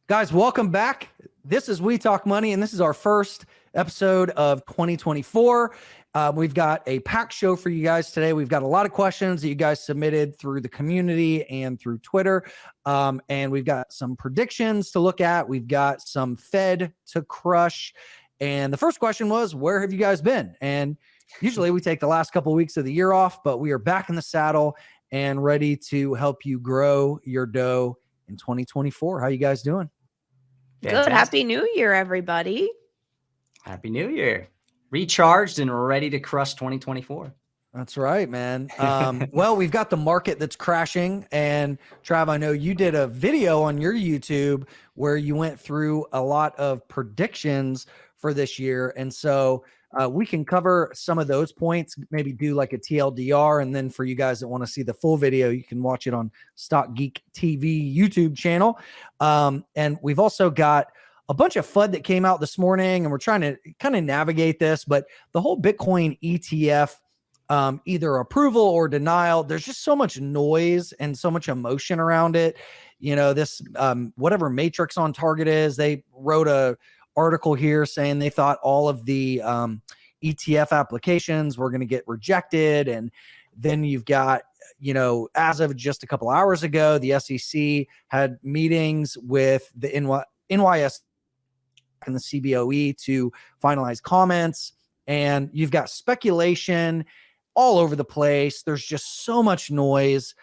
Guys, welcome back. This is We Talk Money, and this is our first episode of 2024. We've got a packed show for you guys today. We've got a lot of questions that you guys submitted through the community and through Twitter. And we've got some predictions to look at. We've got some Fed to crush. And the first question was, where have you guys been? And usually we take the last couple of weeks of the year off, but we are back in the saddle and ready to help you grow your dough in 2024. How you guys doing? Fantastic. Good. Happy New Year, everybody. Happy New Year. Recharged and ready to crush 2024. That's right, man. Well, we've got the market that's crashing. And Trav, I know you did a video on your YouTube where you went through a lot of predictions for this year. And so we can cover some of those points, maybe do like a TLDR. And then for you guys that want to see the full video, you can watch it on Stock Geek TV YouTube channel. And we've also got a bunch of FUD that came out this morning, and we're trying to kind of navigate this, but the whole Bitcoin ETF, either approval or denial, there's just so much noise and so much emotion around it. You know, this, whatever Matrix on Target is, they wrote a article here saying they thought all of the ETF applications were going to get rejected. And then you've got, you know, as of just a couple hours ago, the SEC had meetings with the NYS and the CBOE to finalize comments. And you've got speculation all over the place. There's just so much noise.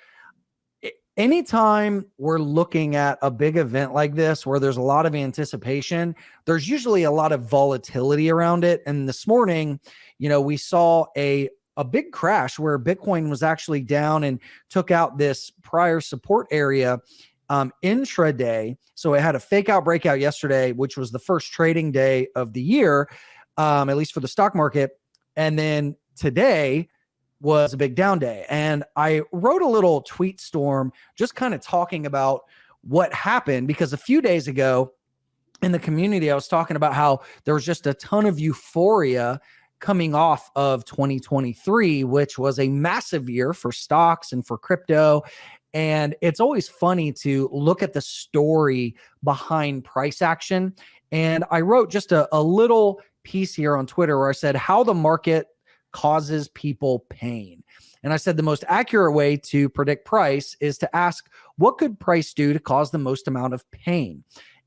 Anytime we're looking at a big event like this, where there's a lot of anticipation, there's usually a lot of volatility around it. And this morning, you know, we saw a big crash where Bitcoin was actually down and took out this prior support area intraday. So it had a fake out breakout yesterday, which was the first trading day of the year, at least for the stock market. And then today was a big down day. And I wrote a little tweet storm just kind of talking about what happened, because a few days ago in the community, I was talking about how there was just a ton of euphoria coming off of 2023, which was a massive year for stocks and for crypto. And it's always funny to look at the story behind price action. And I wrote just a little piece here on Twitter where I said how the market causes people pain. And I said the most accurate way to predict price is to ask, what could price do to cause the most amount of pain?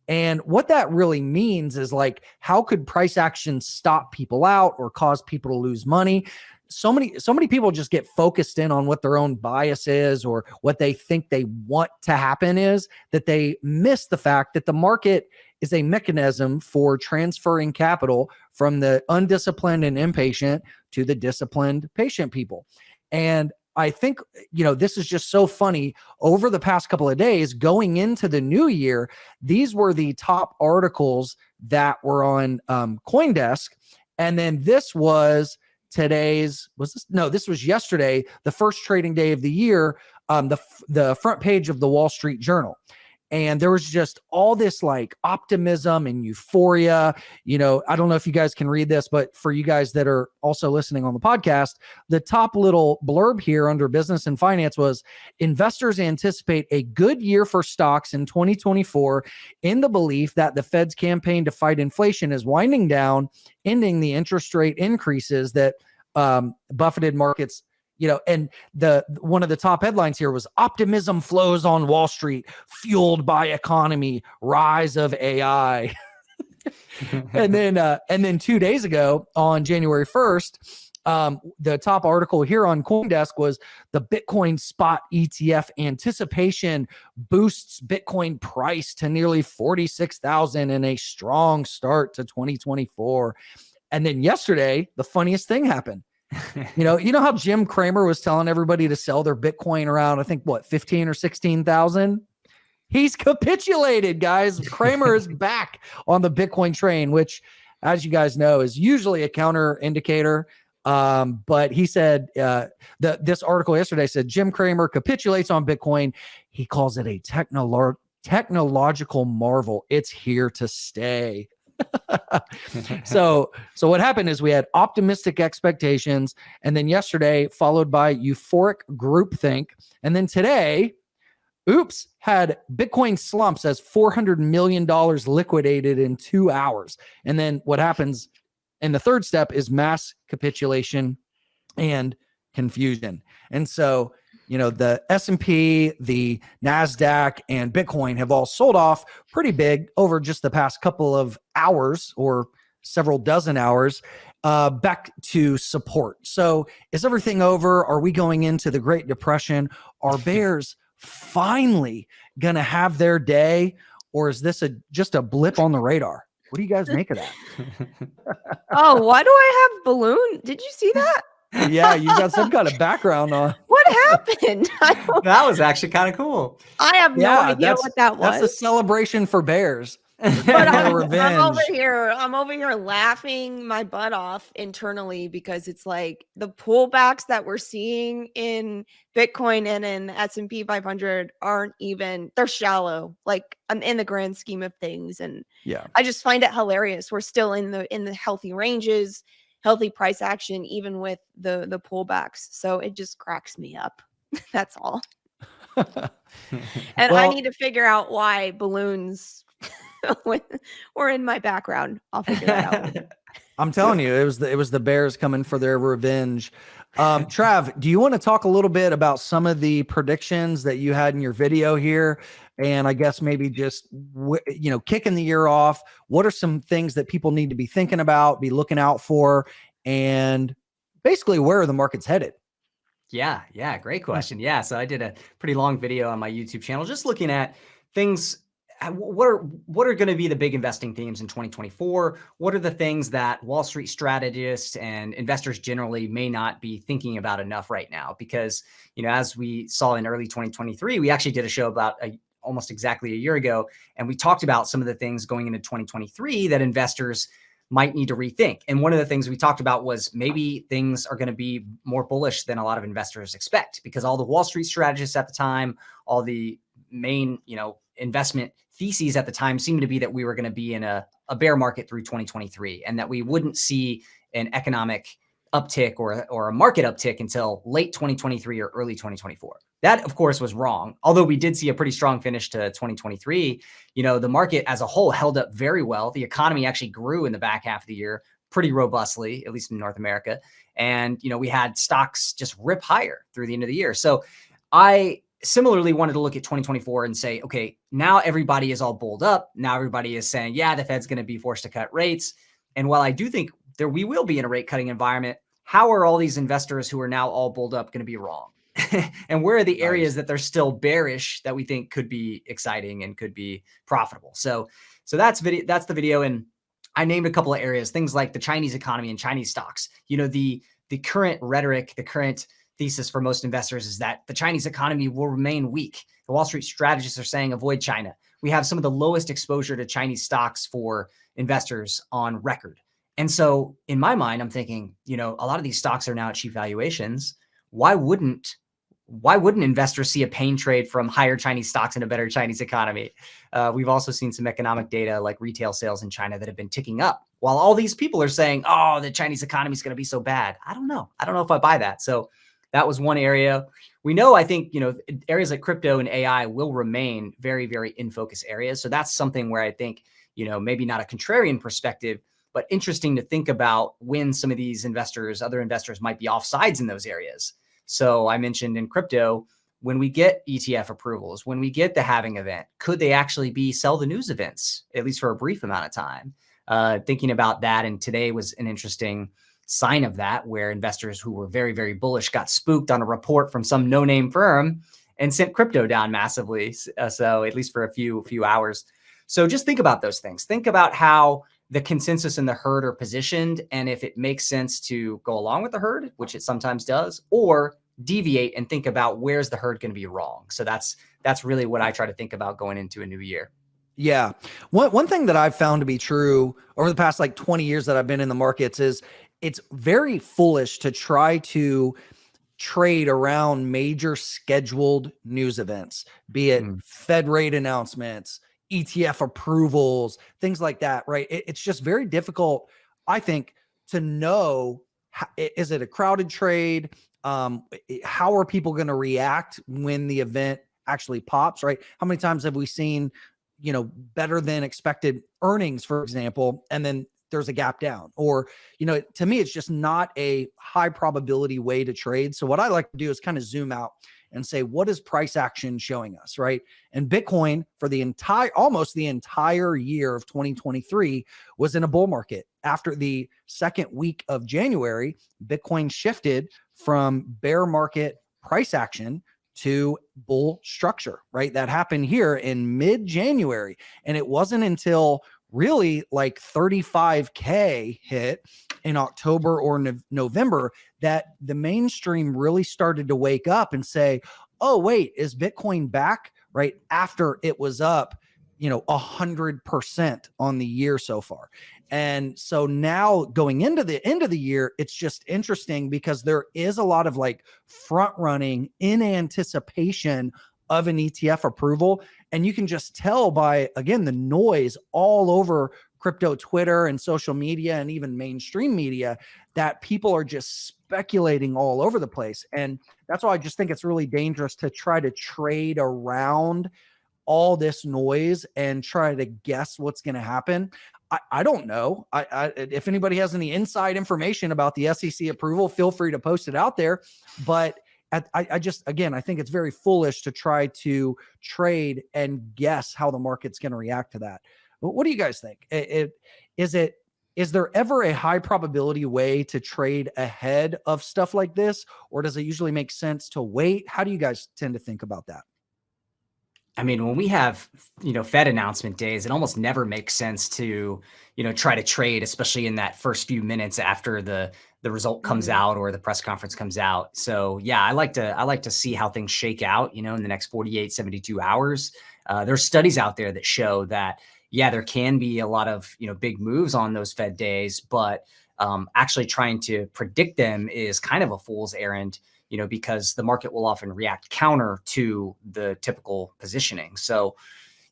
And what that really means is, like, how could price action stop people out or cause people to lose money? So many people just get focused in on what their own bias is or what they think they want to happen is, that they miss the fact that the market is a mechanism for transferring capital from the undisciplined and impatient to the disciplined, patient people. And I think, you know, this is just so funny. Over the past couple of days, going into the new year, these were the top articles that were on CoinDesk. And then this was this was yesterday, the first trading day of the year, the front page of the Wall Street Journal. And there was just all this like optimism and euphoria. You know, I don't know if you guys can read this, but for you guys that are also listening on the podcast, the top little blurb here under business and finance was, investors anticipate a good year for stocks in 2024 in the belief that the Fed's campaign to fight inflation is winding down, ending the interest rate increases that buffeted markets. You know, and one of the top headlines here was optimism flows on Wall Street, fueled by economy, rise of AI. and then 2 days ago on January 1st, the top article here on CoinDesk was the Bitcoin spot ETF anticipation boosts Bitcoin price to nearly 46,000 in a strong start to 2024. And then yesterday, the funniest thing happened. You know how Jim Cramer was telling everybody to sell their Bitcoin around, I think, 15 or 16,000? He's capitulated, guys. Cramer is back on the Bitcoin train, which, as you guys know, is usually a counter indicator. But he said, this article yesterday said Jim Cramer capitulates on Bitcoin. He calls it a technological marvel. It's here to stay. So what happened is we had optimistic expectations, and then yesterday followed by euphoric groupthink, and then today Oops had Bitcoin slumps as $400 million liquidated in 2 hours. And then what happens in the third step is mass capitulation and confusion. And so, the S&P, the NASDAQ, and Bitcoin have all sold off pretty big over just the past couple of hours or several dozen hours back to support. So is everything over? Are we going into the Great Depression? Are bears finally going to have their day? Or is this just a blip on the radar? What do you guys make of that? Oh, why do I have balloon? Did you see that? Yeah, you got some kind of background on. What happened? That was actually kind of cool. I have no idea what that was. That's a celebration for bears. But I'm revenge. I'm over here laughing my butt off internally because it's like the pullbacks that we're seeing in Bitcoin and in S&P 500 aren't even, they're shallow, like in the grand scheme of things. And yeah, I just find it hilarious. We're still in the healthy ranges, healthy price action, even with the pullbacks. So it just cracks me up. That's all. And I need to figure out why balloons were in my background. I'll figure that out later. I'm telling you, it was the bears coming for their revenge. Trav, do you want to talk a little bit about some of the predictions that you had in your video here? And I guess maybe just, kicking the year off, what are some things that people need to be thinking about, be looking out for, and basically where are the markets headed? Yeah. Great question. Yeah. So I did a pretty long video on my YouTube channel, just looking at things. What are going to be the big investing themes in 2024? What are the things that Wall Street strategists and investors generally may not be thinking about enough right now? Because, as we saw in early 2023, we actually did a show about almost exactly a year ago, and we talked about some of the things going into 2023 that investors might need to rethink. And one of the things we talked about was maybe things are going to be more bullish than a lot of investors expect, because all the Wall Street strategists at the time, all the main, investment theses at the time seemed to be that we were going to be in a bear market through 2023, and that we wouldn't see an economic uptick or a market uptick until late 2023 or early 2024. That, of course, was wrong. Although we did see a pretty strong finish to 2023, the market as a whole held up very well. The economy actually grew in the back half of the year pretty robustly, at least in North America. And, we had stocks just rip higher through the end of the year. So I similarly wanted to look at 2024 and say, okay, now everybody is all bulled up. Now everybody is saying, yeah, the Fed's going to be forced to cut rates. And while I do think we will be in a rate cutting environment, how are all these investors who are now all bulled up going to be wrong? And where are the areas that they're still bearish that we think could be exciting and could be profitable? So that's the video. And I named a couple of areas, things like the Chinese economy and Chinese stocks. The current rhetoric, the current thesis for most investors is that the Chinese economy will remain weak. The Wall Street strategists are saying avoid China. We have some of the lowest exposure to Chinese stocks for investors on record. And so in my mind, I'm thinking, a lot of these stocks are now at cheap valuations. Why wouldn't investors see a pain trade from higher Chinese stocks and a better Chinese economy? We've also seen some economic data like retail sales in China that have been ticking up, while all these people are saying, oh, the Chinese economy is going to be so bad. I don't know if I buy that. So that was one area. We know, I think, areas like crypto and AI will remain very, very in focus areas. So that's something where I think, maybe not a contrarian perspective, but interesting to think about when some of these other investors might be off sides in those areas. So I mentioned in crypto, when we get ETF approvals, when we get the halving event, could they actually be sell the news events, at least for a brief amount of time? Thinking about that. And today was an interesting sign of that, where investors who were very, very bullish got spooked on a report from some no-name firm and sent crypto down massively. So at least for a few hours. So just think about those things. Think about how the consensus and the herd are positioned, and if it makes sense to go along with the herd, which it sometimes does, or deviate and think about where's the herd going to be wrong. So that's really what I try to think about going into a new year. Yeah. One thing that I've found to be true over the past 20 years that I've been in the markets is it's very foolish to try to trade around major scheduled news events, be it Fed rate announcements, ETF approvals, things like that, right? It's just very difficult, I think, to know, is it a crowded trade? How are people going to react when the event actually pops, right? How many times have we seen, better than expected earnings, for example, and then there's a gap down? Or, to me, it's just not a high probability way to trade. So what I like to do is kind of zoom out and say, what is price action showing us, right? And Bitcoin for almost the entire year of 2023 was in a bull market. After the second week of January, Bitcoin shifted from bear market price action to bull structure, right? That happened here in mid-January. And it wasn't until really like 35K hit in October or November that the mainstream really started to wake up and say, oh, wait, is Bitcoin back? Right after it was up, 100% on the year so far. And so now going into the end of the year, it's just interesting because there is a lot of like front running in anticipation of an ETF approval. And you can just tell by, again, the noise all over crypto Twitter and social media and even mainstream media that people are just speculating all over the place. And that's why I just think it's really dangerous to try to trade around all this noise and try to guess what's going to happen. I don't know. If anybody has any inside information about the SEC approval, feel free to post it out there. But I think it's very foolish to try to trade and guess how the market's going to react to that. What do you guys think? Is there ever a high probability way to trade ahead of stuff like this? Or does it usually make sense to wait? How do you guys tend to think about that? I mean, when we have, Fed announcement days, it almost never makes sense to, try to trade, especially in that first few minutes after the result comes out or the press conference comes out. So yeah, I like to see how things shake out, in the next 48, 72 hours. There's studies out there that show that, yeah, there can be a lot of, big moves on those Fed days, but actually trying to predict them is kind of a fool's errand, because the market will often react counter to the typical positioning. So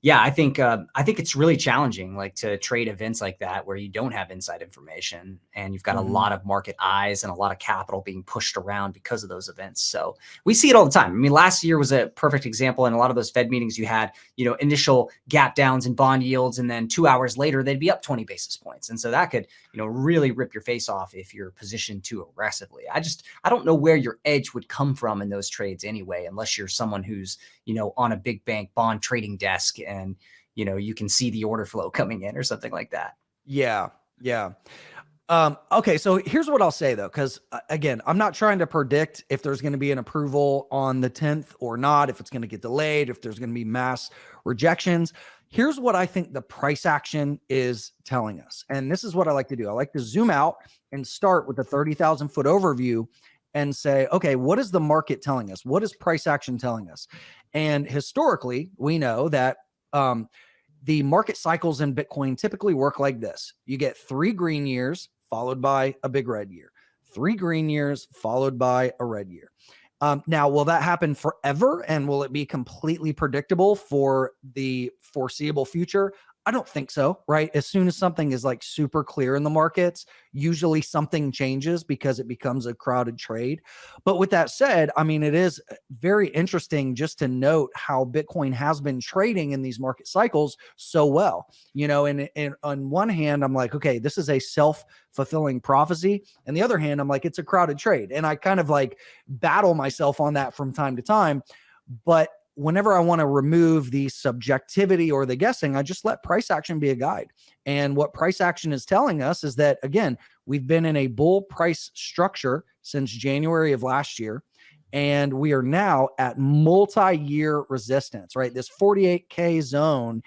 yeah, I think it's really challenging, like to trade events like that where you don't have inside information and you've got a lot of market eyes and a lot of capital being pushed around because of those events. So we see it all the time. I mean, last year was a perfect example. In a lot of those Fed meetings, you had, initial gap downs in bond yields, and then 2 hours later, they'd be up 20 basis points. And so that could, really rip your face off if you're positioned too aggressively. I don't know where your edge would come from in those trades anyway, unless you're someone who's, on a big bank bond trading desk and, you can see the order flow coming in or something like that. Yeah. Yeah. Okay. So here's what I'll say though, because again, I'm not trying to predict if there's going to be an approval on the 10th or not, if it's going to get delayed, if there's going to be mass rejections. Here's what I think the price action is telling us. And this is what I like to do. I like to zoom out and start with the 30,000 foot overview and say, okay, what is the market telling us? What is price action telling us? And historically, we know that the market cycles in Bitcoin typically work like this. You get 3 green years followed by a big red year, 3 green years followed by a red year. Now, will that happen forever? And will it be completely predictable for the foreseeable future? I don't think so, right? As soon as something is like super clear in the markets, usually something changes because it becomes a crowded trade. But with that said, I mean, it is very interesting just to note how Bitcoin has been trading in these market cycles so well. And on one hand, I'm like, okay, this is a self-fulfilling prophecy. And the other hand, I'm like, it's a crowded trade. And I kind of like battle myself on that from time to time. But whenever I want to remove the subjectivity or the guessing, I just let price action be a guide. And what price action is telling us is that, again, we've been in a bull price structure since January of last year, and we are now at multi-year resistance, right? This 48K zone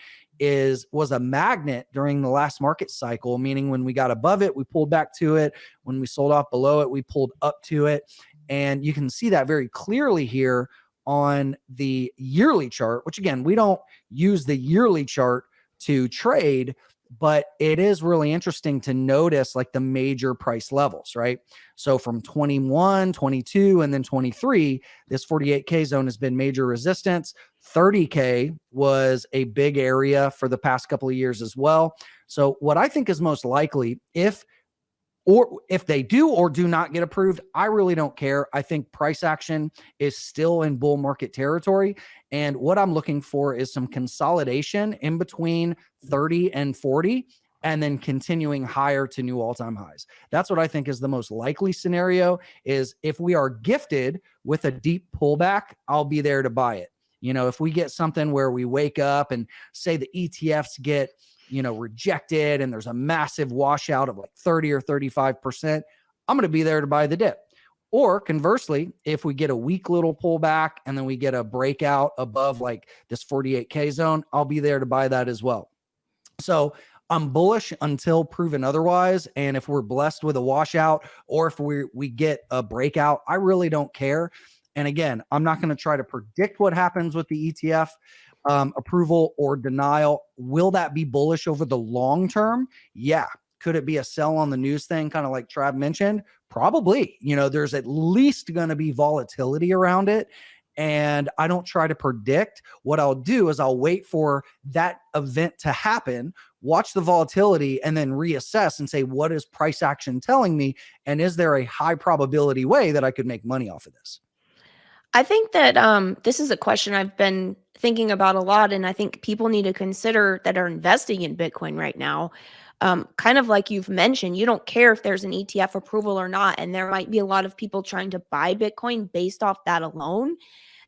was a magnet during the last market cycle, meaning when we got above it, we pulled back to it. When we sold off below it, we pulled up to it. And you can see that very clearly here on the yearly chart, which again, we don't use the yearly chart to trade, but it is really interesting to notice like the major price levels, right? So from 21, 22, and then 23, this 48K zone has been major resistance. 30K was a big area for the past couple of years as well. So what I think is most likely, if or if they do or do not get approved, I really don't care. I think price action is still in bull market territory. And what I'm looking for is some consolidation in between 30 and 40, and then continuing higher to new all-time highs. That's what I think is the most likely scenario. Is if we are gifted with a deep pullback, I'll be there to buy it. If we get something where we wake up and say the ETFs get, rejected and there's a massive washout of like 30 or 35%, I'm going to be there to buy the dip. Or conversely, if we get a weak little pullback and then we get a breakout above like this 48K zone, I'll be there to buy that as well. So I'm bullish until proven otherwise. And if we're blessed with a washout, or if we get a breakout, I really don't care. And again, I'm not going to try to predict what happens with the ETF approval or denial. Will that be bullish over the long term? Yeah. Could it be a sell on the news thing, kind of like Trav mentioned? Probably. There's at least going to be volatility around it. And I don't try to predict. What I'll do is I'll wait for that event to happen, watch the volatility, and then reassess and say, what is price action telling me? And is there a high probability way that I could make money off of this? I think that this is a question I've been thinking about a lot, and I think people need to consider that are investing in Bitcoin right now. Kind of like you've mentioned, you don't care if there's an ETF approval or not, and there might be a lot of people trying to buy Bitcoin based off that alone.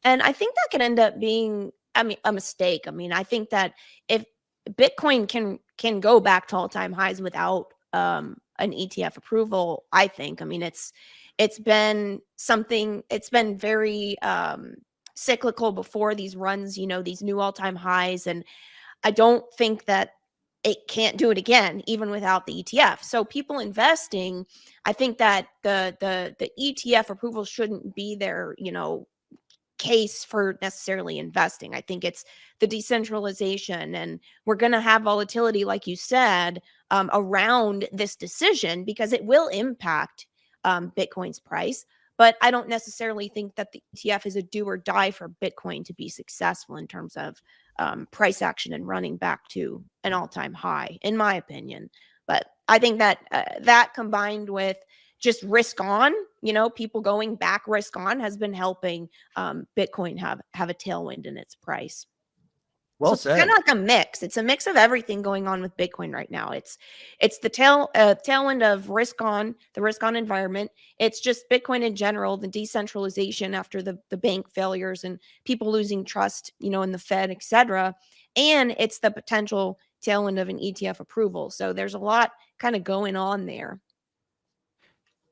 And I think that could end up being, a mistake. I think that if Bitcoin can go back to all-time highs without an ETF approval, it's been something, it's been very cyclical before these runs, these new all-time highs. And I don't think that it can't do it again, even without the ETF. So people investing, I think that the ETF approval shouldn't be their, case for necessarily investing. I think it's the decentralization, and we're going to have volatility, like you said, around this decision, because it will impact Bitcoin's price. But I don't necessarily think that the ETF is a do or die for Bitcoin to be successful in terms of price action and running back to an all-time high, in my opinion. But I think that that combined with just risk on, people going back risk on, has been helping Bitcoin have a tailwind in its price. Well said. It's kind of like a mix. It's a mix of everything going on with Bitcoin right now. It's the tailwind of risk on, the risk on environment. It's just Bitcoin in general, the decentralization after the bank failures and people losing trust, in the Fed, etc. And it's the potential tailwind of an ETF approval. So there's a lot kind of going on there.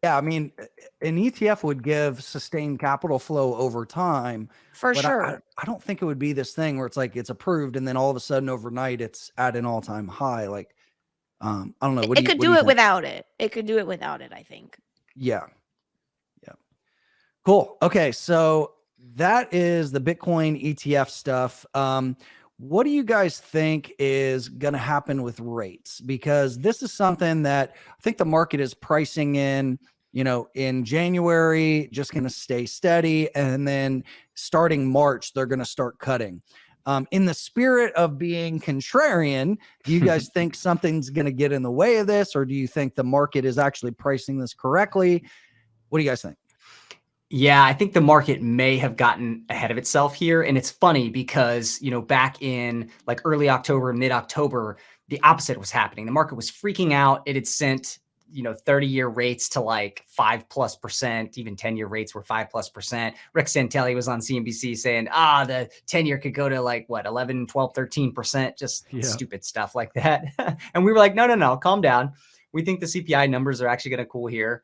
Yeah, an ETF would give sustained capital flow over time. For but sure. I don't think it would be this thing where it's like it's approved and then all of a sudden overnight it's at an all-time high. Like, I don't know. It could do it without it. It could do it without it, I think. Yeah. Yeah. Cool. Okay. So that is the Bitcoin ETF stuff. What do you guys think is going to happen with rates? Because this is something that I think the market is pricing in, in January, just going to stay steady. And then starting March, they're going to start cutting. In the spirit of being contrarian, do you guys think something's going to get in the way of this? Or do you think the market is actually pricing this correctly? What do you guys think? Yeah, I think the market may have gotten ahead of itself here. And it's funny because, back in like early October, mid-October, the opposite was happening. The market was freaking out. It had sent, 30-year rates to like 5+%, even 10-year rates were 5+%. Rick Santelli was on CNBC saying, the 10-year could go to like 11, 12, 13%, just stupid stuff like that. And we were like, no, calm down. We think the CPI numbers are actually going to cool here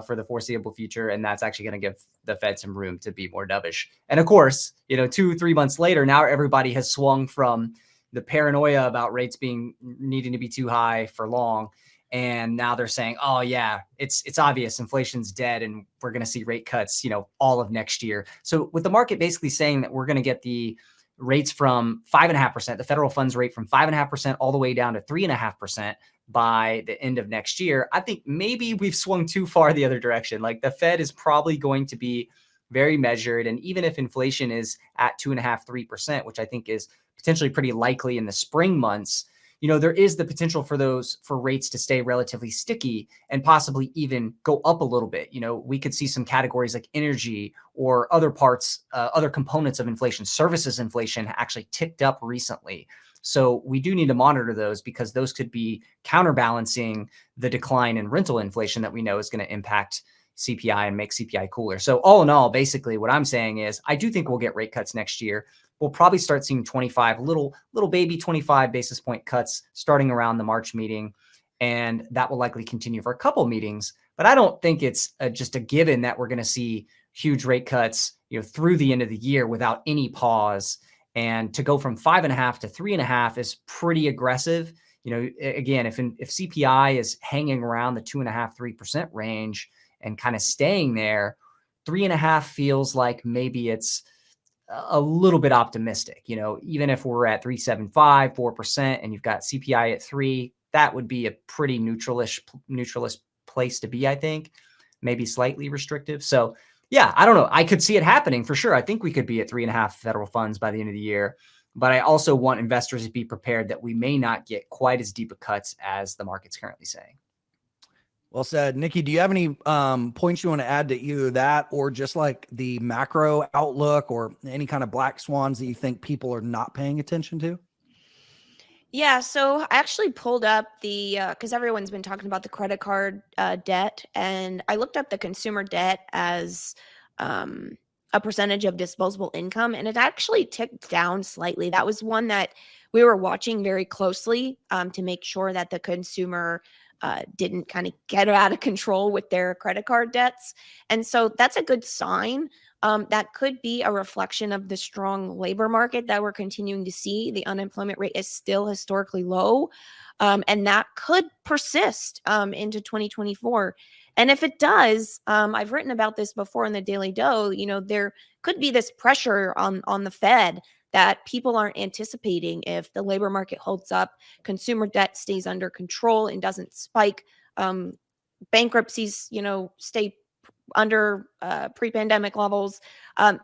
for the foreseeable future. And that's actually going to give the Fed some room to be more dovish. And of course, 2-3 months later, now everybody has swung from the paranoia about rates needing to be too high for long. And now they're saying, oh yeah, it's obvious inflation's dead and we're going to see rate cuts, all of next year. So with the market basically saying that we're going to get the rates from 5.5%, the federal funds rate from 5.5% all the way down to 3.5% by the end of next year, I think maybe we've swung too far the other direction. Like the Fed is probably going to be very measured. And even if inflation is at 2.5%, 3%, which I think is potentially pretty likely in the spring months, there is the potential for rates to stay relatively sticky and possibly even go up a little bit. We could see some categories like energy or other parts, other components of inflation. Services inflation actually ticked up recently. So we do need to monitor those, because those could be counterbalancing the decline in rental inflation that we know is going to impact CPI and make CPI cooler. So all in all, basically what I'm saying is I do think we'll get rate cuts next year. We'll probably start seeing 25 little baby 25 basis point cuts starting around the March meeting. And that will likely continue for a couple meetings. But I don't think it's just a given that we're going to see huge rate cuts, through the end of the year without any pause. And to go from 5.5 to 3.5 is pretty aggressive. Again, if CPI is hanging around the 2.5–3% range and kind of staying there, 3.5 feels like maybe it's a little bit optimistic. Even if we're at 3.75, 4%, and you've got CPI at 3, that would be a pretty neutralist place to be, I think, maybe slightly restrictive. So yeah, I don't know. I could see it happening for sure. I think we could be at 3.5 federal funds by the end of the year. But I also want investors to be prepared that we may not get quite as deep a cuts as the market's currently saying. Well said. Nikki, do you have any points you want to add to either that or just like the macro outlook or any kind of black swans that you think people are not paying attention to? Yeah, so I actually pulled up because everyone's been talking about the credit card debt, and I looked up the consumer debt as a percentage of disposable income, and it actually ticked down slightly. That was one that we were watching very closely to make sure that the consumer didn't kind of get out of control with their credit card debts. And so that's a good sign. That could be a reflection of the strong labor market that we're continuing to see. The unemployment rate is still historically low, and that could persist into 2024. And if it does, I've written about this before in the Daily Doe, there could be this pressure on the Fed that people aren't anticipating. If the labor market holds up, consumer debt stays under control and doesn't spike, bankruptcies, stay under pre-pandemic levels,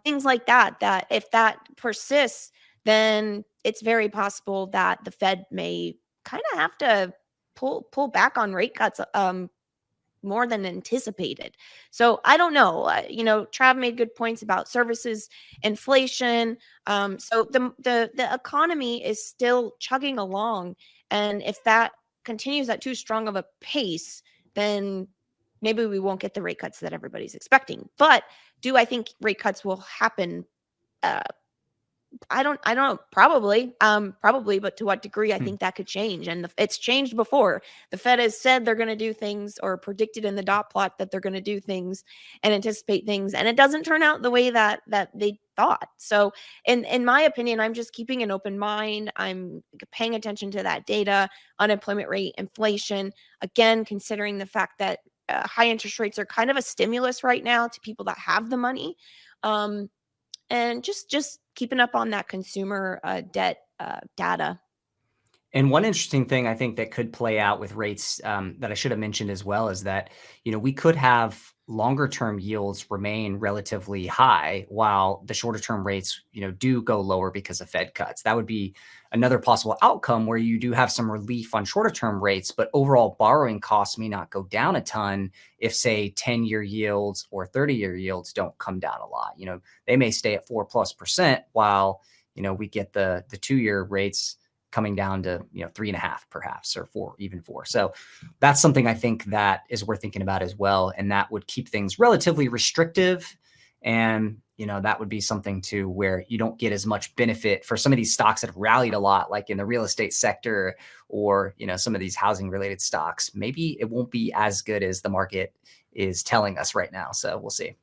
things like that, that if that persists, then it's very possible that the Fed may kind of have to pull back on rate cuts more than anticipated. So I don't know. Trav made good points about services inflation. So the economy is still chugging along, and if that continues at too strong of a pace, then maybe we won't get the rate cuts that everybody's expecting. But do I think rate cuts will happen? I don't know. Probably, but to what degree? I think that could change, and it's changed before. The Fed has said they're going to do things, or predicted in the dot plot that they're going to do things and anticipate things, and it doesn't turn out the way that they thought. So, in my opinion, I'm just keeping an open mind. I'm paying attention to that data, unemployment rate, inflation. Again, considering the fact that high interest rates are kind of a stimulus right now to people that have the money. And just keeping up on that consumer debt data. And one interesting thing I think that could play out with rates that I should have mentioned as well is that, we could have longer term yields remain relatively high while the shorter term rates, do go lower because of Fed cuts. That would be another possible outcome where you do have some relief on shorter term rates, but overall borrowing costs may not go down a ton if, say, 10-year yields or 30-year yields don't come down a lot. They may stay at 4+% while, we get the 2-year rates coming down to 3.5 perhaps, or 4, even 4. So that's something I think that is worth thinking about as well, and that would keep things relatively restrictive. And that would be something too where you don't get as much benefit for some of these stocks that have rallied a lot, like in the real estate sector, or some of these housing related stocks. Maybe it won't be as good as the market is telling us right now. So we'll see.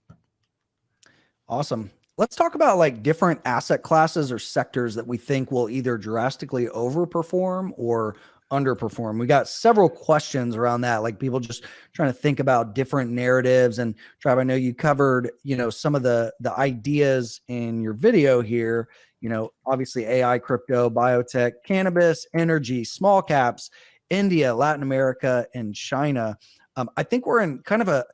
Awesome. Let's talk about like different asset classes or sectors that we think will either drastically overperform or underperform. We got several questions around that, like people just trying to think about different narratives. And Trav, I know you covered, some of the ideas in your video here, obviously AI, crypto, biotech, cannabis, energy, small caps, India, Latin America, and China. I think we're in kind of a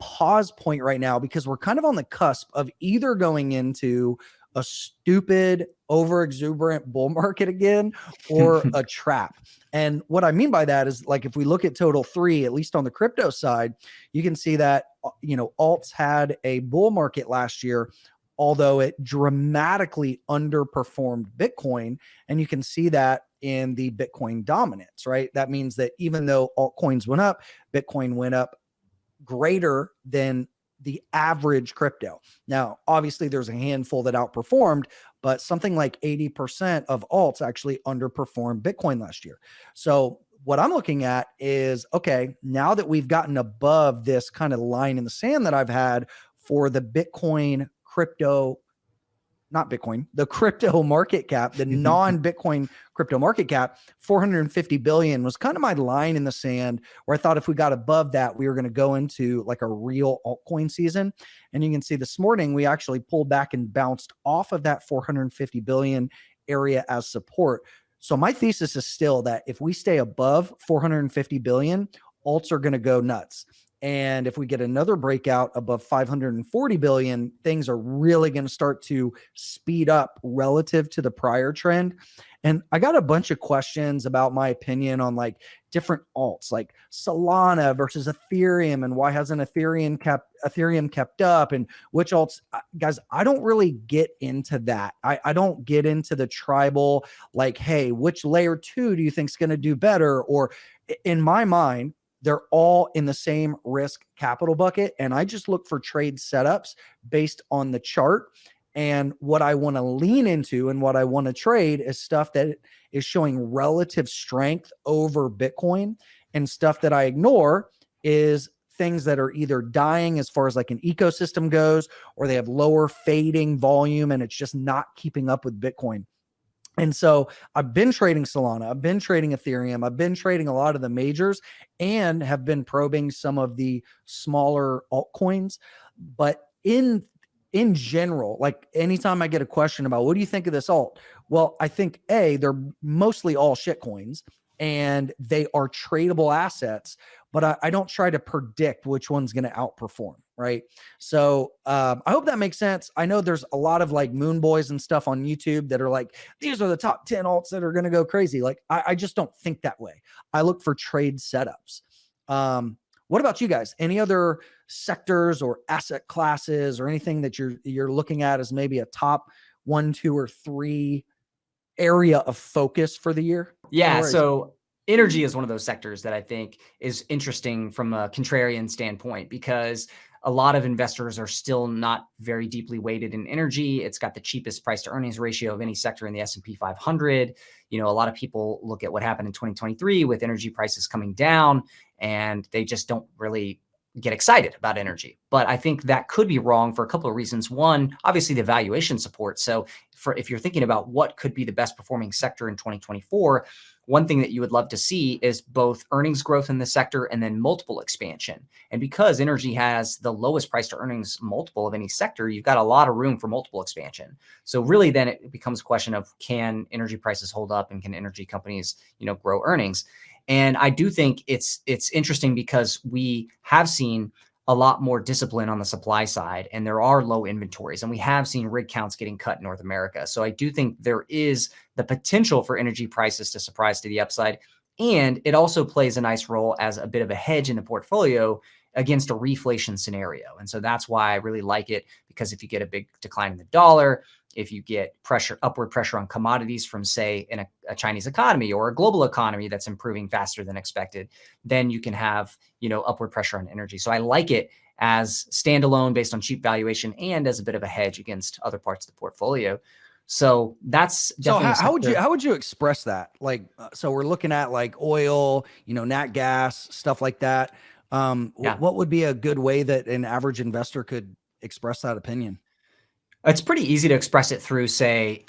pause point right now because we're kind of on the cusp of either going into a stupid, over exuberant bull market again, or a trap. And what I mean by that is, like, if we look at total three, at least on the crypto side, you can see that, alts had a bull market last year, although it dramatically underperformed Bitcoin. And you can see that in the Bitcoin dominance, right? That means that even though altcoins went up, Bitcoin went up greater than the average crypto. Now, obviously, there's a handful that outperformed, but something like 80% of alts actually underperformed Bitcoin last year. So what I'm looking at is, okay, now that we've gotten above this kind of line in the sand that I've had for the Bitcoin crypto, not Bitcoin, the crypto market cap, the non-Bitcoin crypto market cap, 450 billion was kind of my line in the sand, where I thought if we got above that, we were going to go into like a real altcoin season. And you can see this morning, we actually pulled back and bounced off of that 450 billion area as support. So my thesis is still that if we stay above 450 billion, alts are going to go nuts. And if we get another breakout above 540 billion, things are really going to start to speed up relative to the prior trend. And I got a bunch of questions about my opinion on like different alts, like Solana versus Ethereum, and why hasn't Ethereum kept up, and which alts. Guys, I don't really get into that. I don't get into the tribal, like, hey, which layer 2 do you think is going to do better? Or in my mind, they're all in the same risk capital bucket. And I just look for trade setups based on the chart. And what I want to lean into and what I want to trade is stuff that is showing relative strength over Bitcoin, and stuff that I ignore is things that are either dying as far as like an ecosystem goes, or they have lower fading volume and it's just not keeping up with Bitcoin. And so I've been trading Solana, I've been trading Ethereum, I've been trading a lot of the majors, and have been probing some of the smaller altcoins. But in general, like anytime I get a question about what do you think of this alt? Well, I think they're mostly all shit coins and they are tradable assets, but I don't try to predict which one's going to outperform. Right. So I hope that makes sense. I know there's a lot of like moon boys and stuff on YouTube that are like, these are the top 10 alts that are going to go crazy. Like, I just don't think that way. I look for trade setups. What about you guys? Any other sectors or asset classes or anything that you're looking at as maybe a top 1, 2, or 3 area of focus for the year? Yeah. So energy is one of those sectors that I think is interesting from a contrarian standpoint, because a lot of investors are still not very deeply weighted in energy. It's got the cheapest price to earnings ratio of any sector in the S&P 500. A lot of people look at what happened in 2023 with energy prices coming down, and they just don't really get excited about energy. But I think that could be wrong for a couple of reasons. One, obviously the valuation support. So if you're thinking about what could be the best performing sector in 2024, one thing that you would love to see is both earnings growth in the sector and then multiple expansion. And because energy has the lowest price to earnings multiple of any sector, you've got a lot of room for multiple expansion. So really then it becomes a question of, can energy prices hold up, and can energy companies, grow earnings? And I do think it's interesting because we have seen a lot more discipline on the supply side, and there are low inventories, and we have seen rig counts getting cut in North America. So I do think there is the potential for energy prices to surprise to the upside. And it also plays a nice role as a bit of a hedge in the portfolio against a reflation scenario. And so that's why I really like it, because if you get a big decline in the dollar, if you get upward pressure on commodities from, say, in a Chinese economy or a global economy that's improving faster than expected, then you can have, upward pressure on energy. So I like it as standalone based on cheap valuation and as a bit of a hedge against other parts of the portfolio. So that's definitely. So how would you express that? Like, so we're looking at like oil, nat gas, stuff like that. What would be a good way that an average investor could express that opinion? It's pretty easy to express it through, say,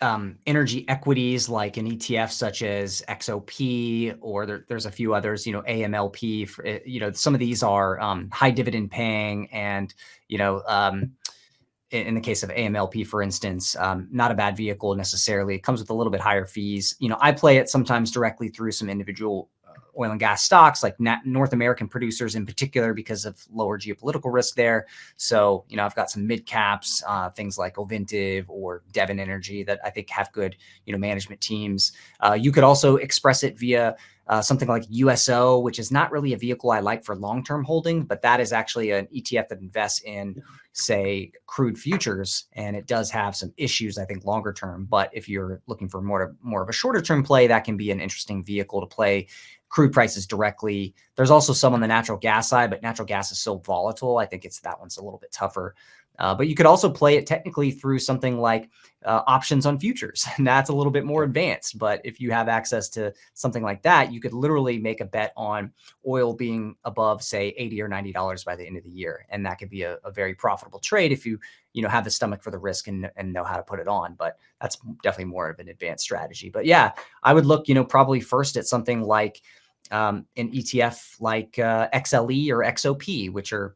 energy equities like an ETF such as XOP, or there's a few others, AMLP. Some of these are high dividend paying, and in the case of AMLP, for instance, not a bad vehicle necessarily. It comes with a little bit higher fees. I play it sometimes directly through some individual oil and gas stocks, like North American producers in particular, because of lower geopolitical risk there. So, I've got some mid caps, things like Ovintiv or Devitt Energy that I think have good, management teams. You could also express it via something like USO, which is not really a vehicle I like for long-term holding, but that is actually an ETF that invests in, say, crude futures, and it does have some issues, I think, longer term. But if you're looking for more of a shorter term play, that can be an interesting vehicle to play crude prices directly. There's also some on the natural gas side, but natural gas is so volatile. I think that one's a little bit tougher. But you could also play it technically through something like options on futures, and that's a little bit more advanced. But if you have access to something like that, you could literally make a bet on oil being above, say, $80 or $90 by the end of the year, and that could be a very profitable trade if you have the stomach for the risk and know how to put it on. But that's definitely more of an advanced strategy. But yeah, I would look, probably first at something like an ETF like XLE or XOP, which are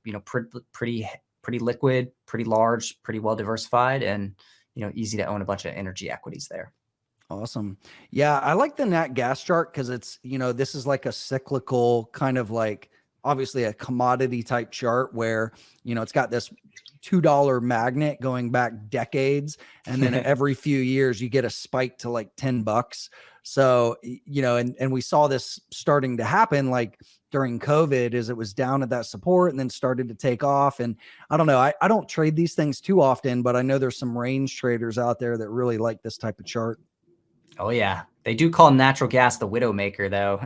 pretty liquid, pretty large, pretty well diversified, and easy to own a bunch of energy equities there. Awesome. Yeah, I like the nat gas chart because it's, this is like a cyclical kind of like obviously a commodity type chart where, it's got this $2 magnet going back decades. And then every few years you get a spike to like $10. So, and we saw this starting to happen like during COVID as it was down at that support and then started to take off. And I don't know, I don't trade these things too often, but I know there's some range traders out there that really like this type of chart. Oh yeah, they do call natural gas the widow maker, though,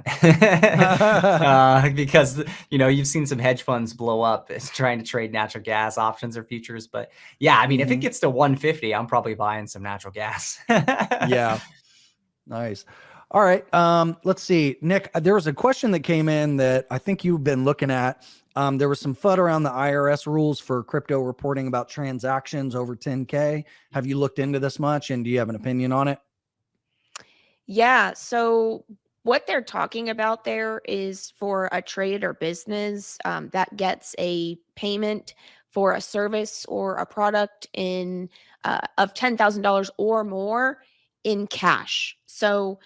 because you've seen some hedge funds blow up trying to trade natural gas options or futures. But yeah, I mean, if it gets to 150, I'm probably buying some natural gas. Yeah, nice. All right, let's see, Nick. There was a question that came in that I think you've been looking at. There was some FUD around the IRS rules for crypto reporting about transactions over 10K. Have you looked into this much, and do you have an opinion on it? Yeah. So what they're talking about there is for a trade or business that gets a payment for a service or a product of $10,000 or more in cash. So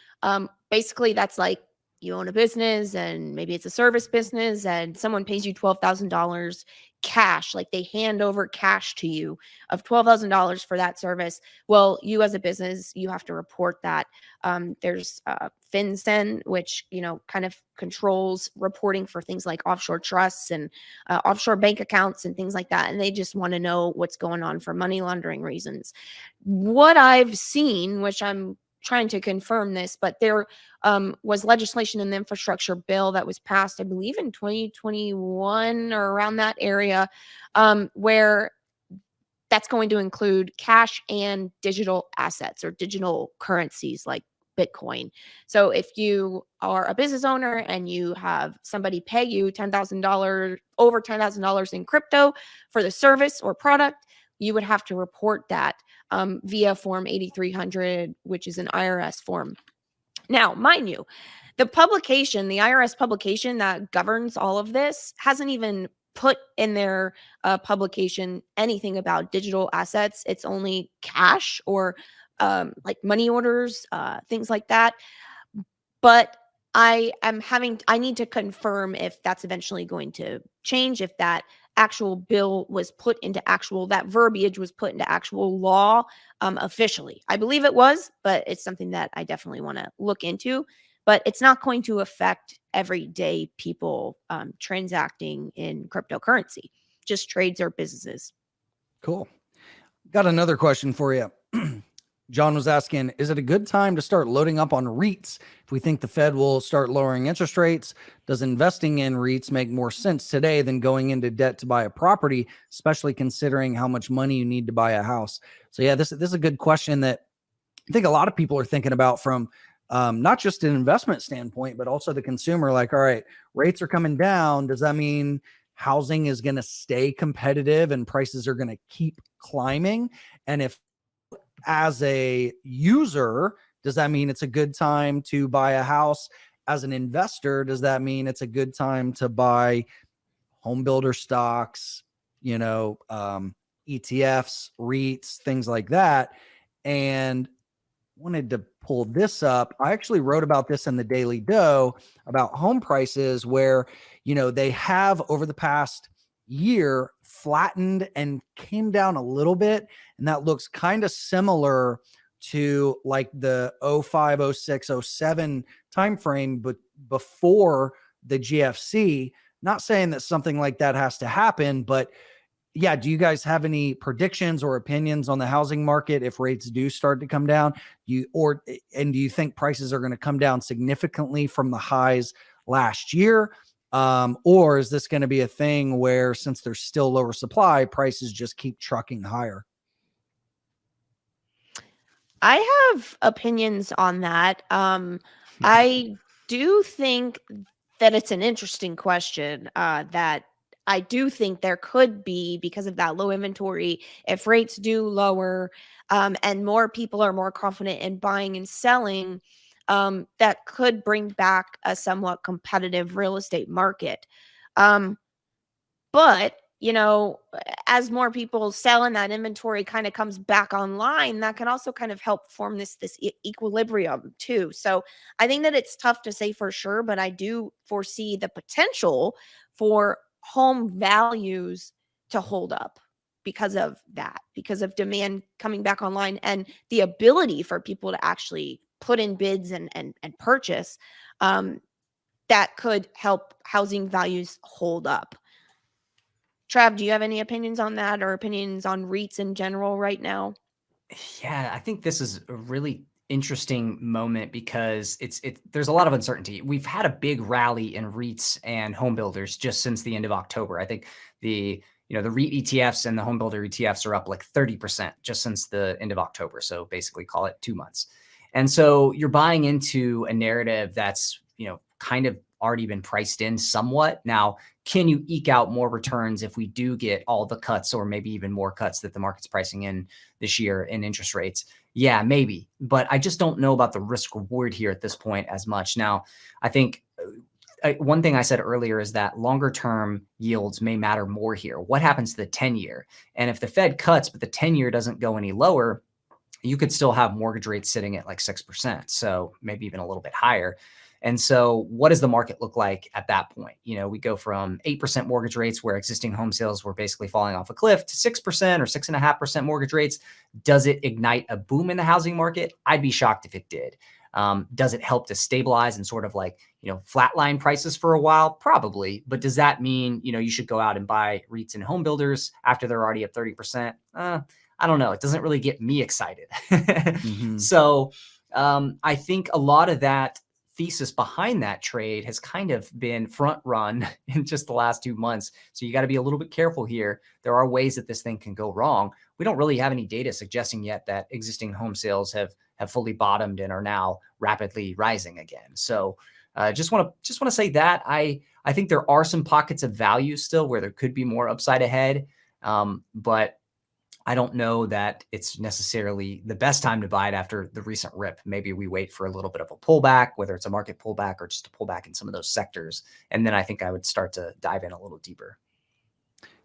basically, that's like you own a business and maybe it's a service business and someone pays you $12,000 cash, like they hand over cash to you of $12,000 for that service. Well, you as a business, you have to report that. There's FinCEN, which kind of controls reporting for things like offshore trusts and offshore bank accounts and things like that. And they just want to know what's going on for money laundering reasons. What I've seen, which I'm trying to confirm this, but there was legislation in the infrastructure bill that was passed, I believe, in 2021 or around that area, where that's going to include cash and digital assets or digital currencies like Bitcoin. So if you are a business owner and you have somebody pay you $10,000, over $10,000 in crypto for the service or product, you would have to report that via Form 8300, which is an IRS form. Now, mind you, the IRS publication that governs all of this hasn't even put in their publication anything about digital assets. It's only cash or like money orders, things like that. But I need to confirm if that's eventually going to change, if that actual bill was put into that verbiage was put into actual law officially. I believe it was, but it's something that I definitely want to look into. But it's not going to affect everyday people transacting in cryptocurrency, just trades or businesses. Cool. Got another question for you. John was asking, is it a good time to start loading up on REITs? If we think the Fed will start lowering interest rates, does investing in REITs make more sense today than going into debt to buy a property, especially considering how much money you need to buy a house? So yeah, this is a good question that I think a lot of people are thinking about from not just an investment standpoint, but also the consumer. Like, all right, rates are coming down. Does that mean housing is going to stay competitive and prices are going to keep climbing? And if as a user, does that mean it's a good time to buy a house? As an investor, does that mean it's a good time to buy home builder stocks, ETFs, REITs, things like that? And wanted to pull this up. I actually wrote about this in the Daily Doe about home prices where, they have over the past year flattened and came down a little bit. And that looks kind of similar to like the 05, 06, 07 timeframe, but before the GFC. Not saying that something like that has to happen, but yeah, do you guys have any predictions or opinions on the housing market if rates do start to come down? And do you think prices are going to come down significantly from the highs last year? Or is this going to be a thing where, since there's still lower supply, prices just keep trucking higher? I have opinions on that. I do think that it's an interesting question, that I do think there could be, because of that low inventory, if rates do lower, and more people are more confident in buying and selling, that could bring back a somewhat competitive real estate market. Um, but, as more people sell and that inventory kind of comes back online, that can also kind of help form this equilibrium too. So I think that it's tough to say for sure, but I do foresee the potential for home values to hold up because of that, because of demand coming back online and the ability for people to actually put in bids and purchase. That could help housing values hold up. Trav, do you have any opinions on that, or opinions on REITs in general right now? Yeah, I think this is a really interesting moment because there's a lot of uncertainty. We've had a big rally in REITs and home builders just since the end of October. I think the REIT ETFs and the home builder ETFs are up like 30% just since the end of October. So basically call it 2 months. And so you're buying into a narrative that's, kind of already been priced in somewhat. Now, can you eke out more returns if we do get all the cuts, or maybe even more cuts that the market's pricing in this year in interest rates? Yeah, maybe. But I just don't know about the risk reward here at this point as much. Now, I think one thing I said earlier is that longer term yields may matter more here. What happens to the 10-year? And if the Fed cuts, but the 10-year doesn't go any lower, you could still have mortgage rates sitting at like 6%. So maybe even a little bit higher. And so what does the market look like at that point? We go from 8% mortgage rates where existing home sales were basically falling off a cliff to 6% or 6.5% mortgage rates. Does it ignite a boom in the housing market? I'd be shocked if it did. Does it help to stabilize and sort of like, flatline prices for a while? Probably. But does that mean, you should go out and buy REITs and home builders after they're already up 30%? I don't know. It doesn't really get me excited. Mm-hmm. So I think a lot of that thesis behind that trade has kind of been front run in just the last 2 months. So you got to be a little bit careful here. There are ways that this thing can go wrong. We don't really have any data suggesting yet that existing home sales have fully bottomed and are now rapidly rising again. So just want to say that I think there are some pockets of value still where there could be more upside ahead. But I don't know that it's necessarily the best time to buy it after the recent rip. Maybe we wait for a little bit of a pullback, whether it's a market pullback or just a pullback in some of those sectors. And then I think I would start to dive in a little deeper.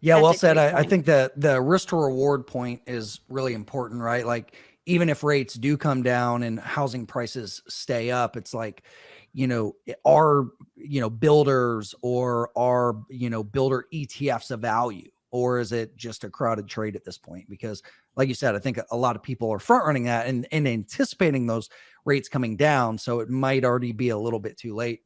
Yeah, That's well a said. great I point. think that the risk to reward point is really important, right? Like, even if rates do come down and housing prices stay up, it's like, are, builders or are, builder ETFs a value, or is it just a crowded trade at this point? Because like you said, I think a lot of people are front running that and anticipating those rates coming down. So it might already be a little bit too late.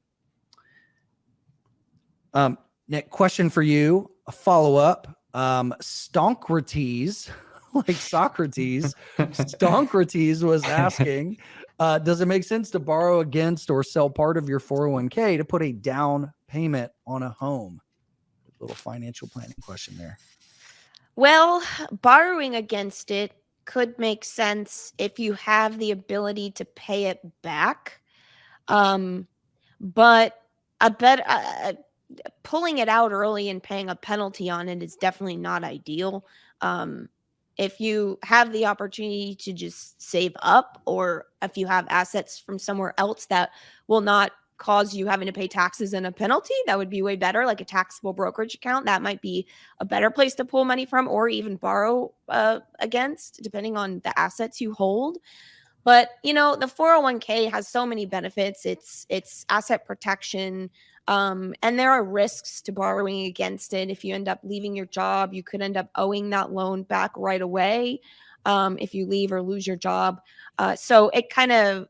Nick, question for you, a follow-up. Stoncrates, like Socrates, Stoncrates was asking, does it make sense to borrow against or sell part of your 401k to put a down payment on a home? A little financial planning question there. Well, borrowing against it could make sense if you have the ability to pay it back. But I bet pulling it out early and paying a penalty on it is definitely not ideal. If you have the opportunity to just save up, or if you have assets from somewhere else that will not cause you having to pay taxes and a penalty, that would be way better, like a taxable brokerage account. That might be a better place to pull money from, or even borrow against, depending on the assets you hold. But the 401k has so many benefits. It's asset protection. And there are risks to borrowing against it. If you end up leaving your job, you could end up owing that loan back right away. If you leave or lose your job. So it kind of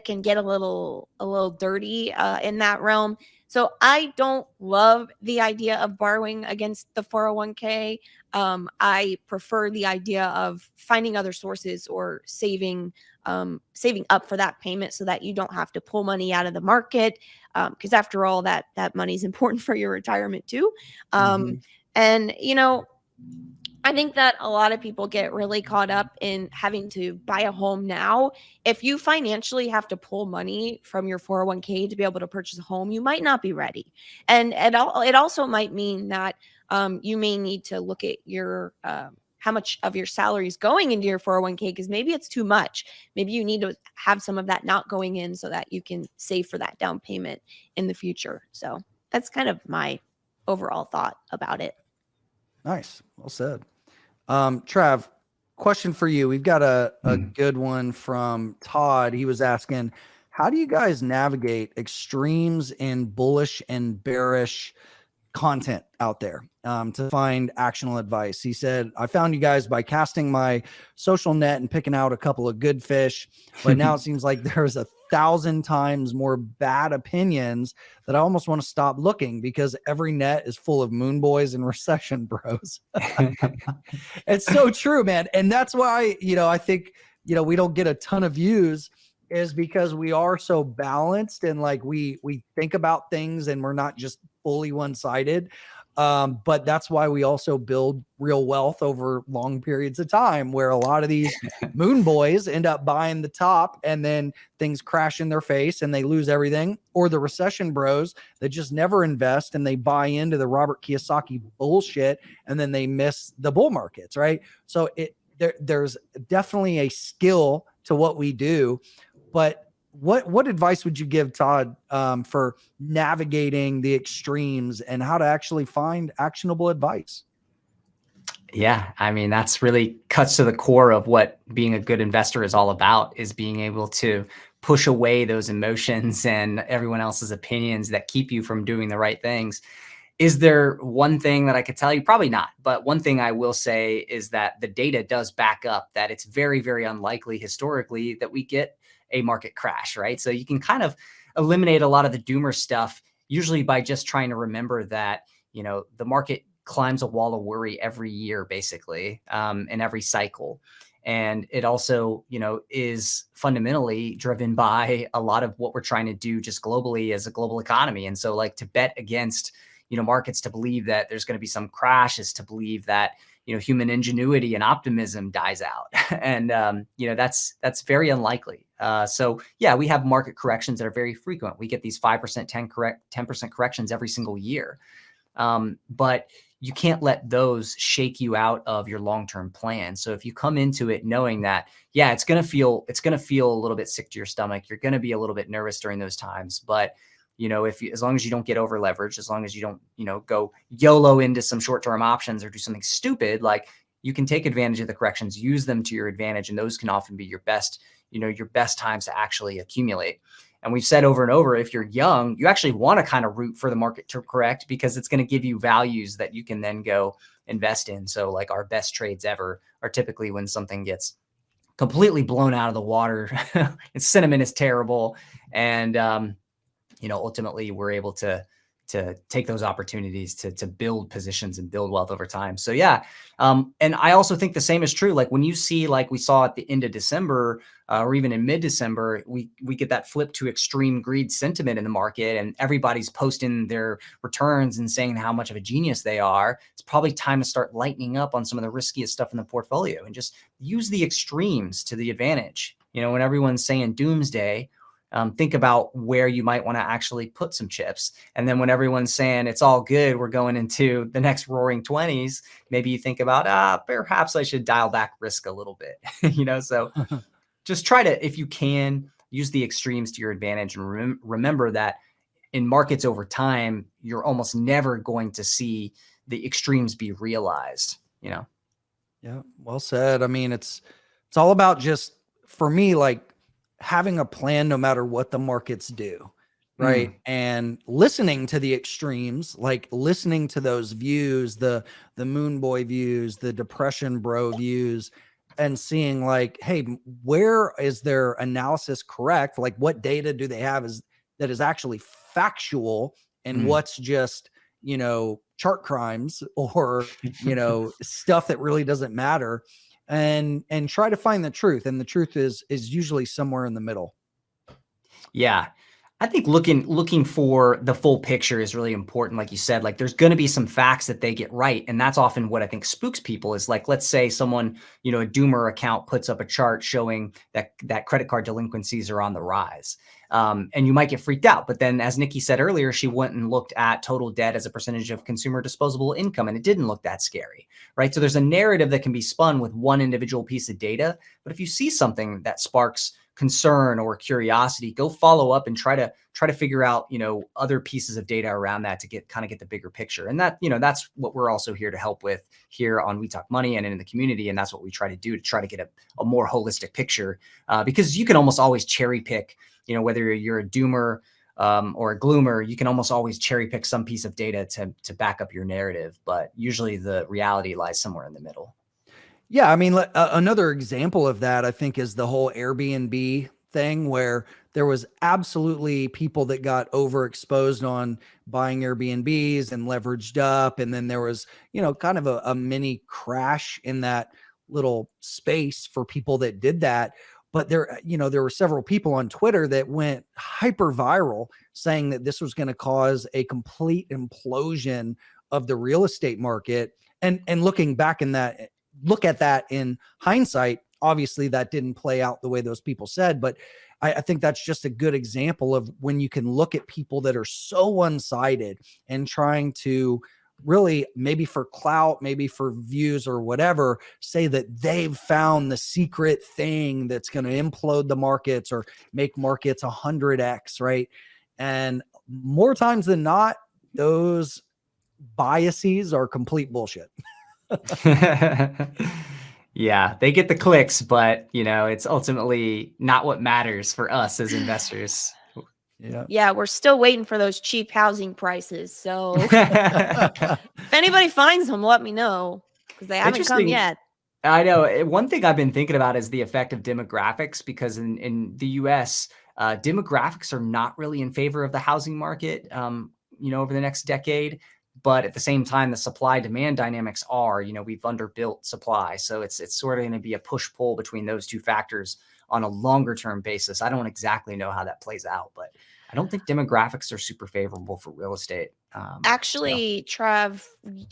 can get a little dirty in that realm. So I don't love the idea of borrowing against the 401k. I prefer the idea of finding other sources or saving up for that payment so that you don't have to pull money out of the market. Because after all, that money is important for your retirement too. And I think that a lot of people get really caught up in having to buy a home now. If you financially have to pull money from your 401k to be able to purchase a home, you might not be ready. And it also might mean that you may need to look at your how much of your salary is going into your 401k, because maybe it's too much. Maybe you need to have some of that not going in so that you can save for that down payment in the future. So that's kind of my overall thought about it. Nice. Well said. Trav, question for you. We've got a good one from Todd. He was asking, how do you guys navigate extremes in bullish and bearish content out there to find actionable advice? He said, I found you guys by casting my social net and picking out a couple of good fish, but now it seems like there's 1,000 times more bad opinions that I almost want to stop looking because every net is full of moon boys and recession bros. It's so true, man. And that's why, I think, we don't get a ton of views, is because we are so balanced and like we think about things and we're not just fully one-sided. But that's why we also build real wealth over long periods of time, where a lot of these moon boys end up buying the top and then things crash in their face and they lose everything. Or the recession bros that just never invest and they buy into the Robert Kiyosaki bullshit and then they miss the bull markets, right? So there's definitely a skill to what we do. But what advice would you give, Todd, for navigating the extremes and how to actually find actionable advice? Yeah, I mean, that's really cuts to the core of what being a good investor is all about, is being able to push away those emotions and everyone else's opinions that keep you from doing the right things. Is there one thing that I could tell you? Probably not. But one thing I will say is that the data does back up that it's very, very unlikely historically that we get a market crash, right? So you can kind of eliminate a lot of the doomer stuff, usually by just trying to remember that, the market climbs a wall of worry every year, basically, in every cycle. And it also, is fundamentally driven by a lot of what we're trying to do just globally as a global economy. And so like to bet against, markets to believe that there's going to be some crash is to believe that, human ingenuity and optimism dies out. And, that's very unlikely. So yeah, we have market corrections that are very frequent. We get these 5%, 10% corrections every single year. But you can't let those shake you out of your long-term plan. So if you come into it knowing that, yeah, it's going to feel a little bit sick to your stomach, you're going to be a little bit nervous during those times. But as long as you don't get over leveraged, as long as you don't, go YOLO into some short-term options or do something stupid, like you can take advantage of the corrections, use them to your advantage. And those can often be your best times to actually accumulate. And we've said over and over, if you're young, you actually want to kind of root for the market to correct because it's going to give you values that you can then go invest in. So like our best trades ever are typically when something gets completely blown out of the water. Its sentiment is terrible. And, ultimately we're able to take those opportunities to build positions and build wealth over time. So yeah. And I also think the same is true. Like when you see, like we saw at the end of December or even in mid-December, we get that flip to extreme greed sentiment in the market and everybody's posting their returns and saying how much of a genius they are. It's probably time to start lightening up on some of the riskiest stuff in the portfolio and just use the extremes to the advantage. When everyone's saying doomsday, think about where you might want to actually put some chips. And then when everyone's saying it's all good, we're going into the next roaring 20s, maybe you think about, perhaps I should dial back risk a little bit, so just try to, if you can, use the extremes to your advantage and remember that in markets over time, you're almost never going to see the extremes be realized, Yeah, well said. I mean, it's all about just for me, like having a plan no matter what the markets do, right? And listening to the extremes, like listening to those views, the moon boy views, the depression bro views, and seeing like, hey, where is their analysis correct? Like what data do they have that is actually factual, and what's just, you know, chart crimes or, you know, stuff that really doesn't matter, and try to find the truth. And the truth is usually somewhere in the middle. Yeah. I think looking for the full picture is really important. Like you said, like there's going to be some facts that they get right. And that's often what I think spooks people is like, let's say someone, you know, a doomer account puts up a chart showing that credit card delinquencies are on the rise. And you might get freaked out. But then as Nikki said earlier, she went and looked at total debt as a percentage of consumer disposable income, and it didn't look that scary, right? So there's a narrative that can be spun with one individual piece of data. But if you see something that sparks concern or curiosity, go follow up and try to figure out, you know, other pieces of data around that to get the bigger picture. And that, you know, that's what we're also here to help with here on We Talk Money and in the community. And that's what we try to do, to try to get a more holistic picture, because you can almost always cherry pick, you know, whether you're a doomer or a gloomer, you can almost always cherry pick some piece of data to back up your narrative. But usually the reality lies somewhere in the middle. Yeah, I mean, another example of that, I think, is the whole Airbnb thing, where there was absolutely people that got overexposed on buying Airbnbs and leveraged up. And then there was, you know, kind of a mini crash in that little space for people that did that. But there, you know, there were several people on Twitter that went hyper viral saying that this was going to cause a complete implosion of the real estate market. And looking back look at that in hindsight, obviously that didn't play out the way those people said, but I think that's just a good example of when you can look at people that are so one-sided and trying to really, maybe for clout, maybe for views or whatever, say that they've found the secret thing that's going to implode the markets or make markets 100x, right? And more times than not, those biases are complete bullshit. Yeah, they get the clicks, but you know, it's ultimately not what matters for us as investors. Yeah, we're still waiting for those cheap housing prices. So if anybody finds them, let me know, because they haven't come yet. I know. One thing I've been thinking about is the effect of demographics, because in the US, demographics are not really in favor of the housing market, you know, over the next decade. But at the same time, the supply demand dynamics are, you know, we've underbuilt supply. So it's sort of going to be a push pull between those two factors on a longer term basis. I don't exactly know how that plays out, but I don't think demographics are super favorable for real estate. Actually, Trev,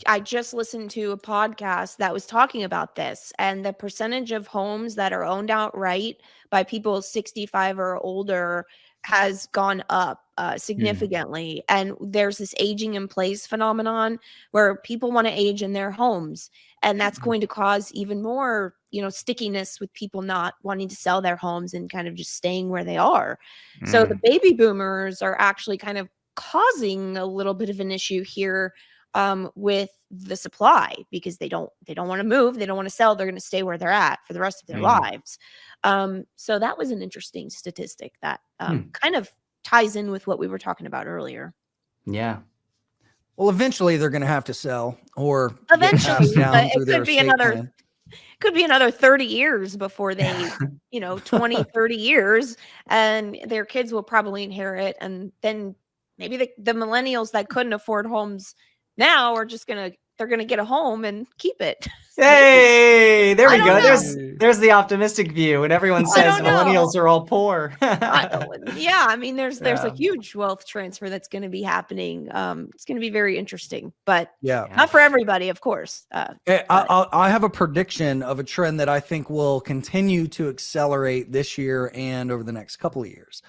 I just listened to a podcast that was talking about this, and the percentage of homes that are owned outright by people 65 or older has gone up significantly. And there's this aging in place phenomenon where people want to age in their homes, and that's going to cause even more, you know, stickiness with people not wanting to sell their homes and kind of just staying where they are. So the baby boomers are actually kind of causing a little bit of an issue here with the supply, because they don't want to move, they don't want to sell, they're going to stay where they're at for the rest of their lives. So that was an interesting statistic that kind of ties in with what we were talking about earlier. Yeah. Well, eventually they're going to have to sell, or eventually, down but through it their could be estate plan. could be another 30 years before they, you know, 20, 30 years, and their kids will probably inherit. And then maybe the millennials that couldn't afford homes now are just they're going to get a home and keep it. Hey, there we go. Know. There's the optimistic view, and everyone says millennials are all poor. Yeah, I mean, there's a huge wealth transfer that's going to be happening. It's going to be very interesting, but not for everybody, of course. I have a prediction of a trend that I think will continue to accelerate this year and over the next couple of years.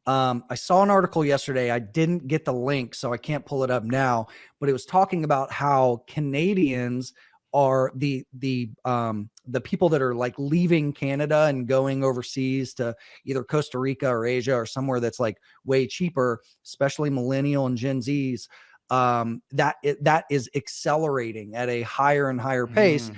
I saw an article yesterday. I didn't get the link, so I can't pull it up now, but it was talking about how Canadians are the people that are like leaving Canada and going overseas to either Costa Rica or Asia or somewhere that's like way cheaper, especially millennial and Gen Zs, that is accelerating at a higher and higher pace.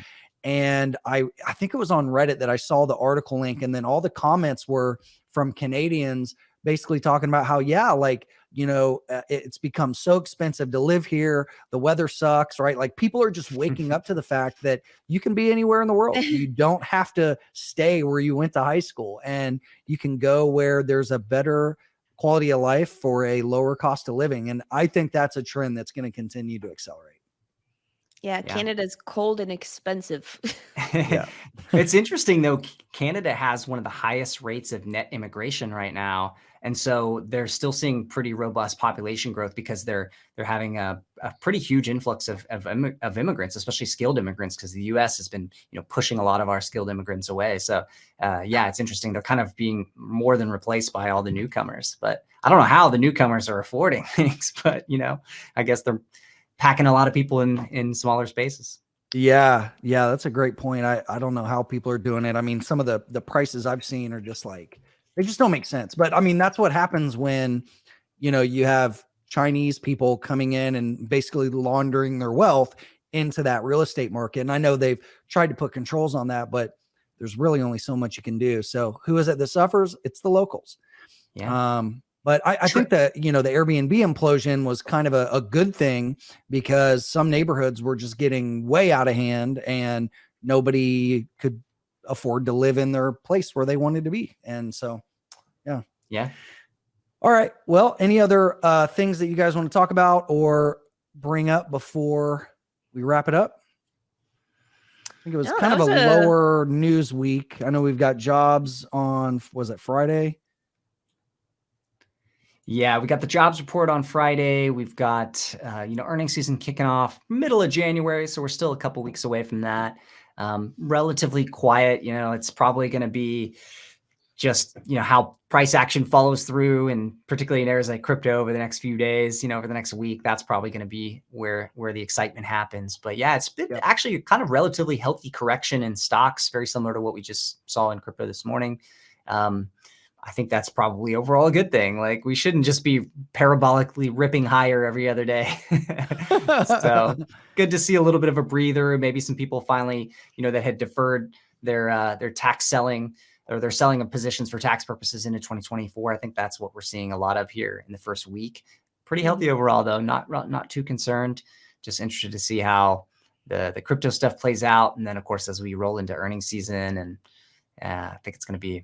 And I think it was on Reddit that I saw the article link, and then all the comments were from Canadians basically talking about how, yeah, like, it's become so expensive to live here. The weather sucks, right? Like, people are just waking up to the fact that you can be anywhere in the world. You don't have to stay where you went to high school, and you can go where there's a better quality of life for a lower cost of living. And I think that's a trend that's going to continue to accelerate. Yeah, Canada's cold and expensive. Yeah. It's interesting though. Canada has one of the highest rates of net immigration right now. And so they're still seeing pretty robust population growth because they're having a pretty huge influx of immigrants, especially skilled immigrants, because the US has been, pushing a lot of our skilled immigrants away. So yeah, it's interesting. They're kind of being more than replaced by all the newcomers. But I don't know how the newcomers are affording things, but I guess they're packing a lot of people in smaller spaces. Yeah. That's a great point. I don't know how people are doing it. I mean, some of the prices I've seen are just like, they just don't make sense. But I mean, that's what happens when, you have Chinese people coming in and basically laundering their wealth into that real estate market. And I know they've tried to put controls on that, but there's really only so much you can do. So who is it that suffers? It's the locals. Yeah. But I think that, the Airbnb implosion was kind of a good thing, because some neighborhoods were just getting way out of hand and nobody could afford to live in their place where they wanted to be. And so, yeah. Yeah. All right. Well, any other things that you guys want to talk about or bring up before we wrap it up? I think it was kind of a lower news week. I know we've got jobs on, was it Friday? Yeah, we got the jobs report on Friday. We've got, earnings season kicking off middle of January. So we're still a couple weeks away from that. Relatively quiet. It's probably going to be just, how price action follows through, and particularly in areas like crypto over the next few days, over the next week, that's probably going to be where the excitement happens. But yeah, it's been actually a kind of relatively healthy correction in stocks, very similar to what we just saw in crypto this morning. I think that's probably overall a good thing. Like, we shouldn't just be parabolically ripping higher every other day. So good to see a little bit of a breather. Maybe some people finally, that had deferred their tax selling, or their selling of positions for tax purposes into 2024. I think that's what we're seeing a lot of here in the first week. Pretty healthy overall, though. Not too concerned. Just interested to see how the crypto stuff plays out. And then, of course, as we roll into earnings season, and I think it's going to be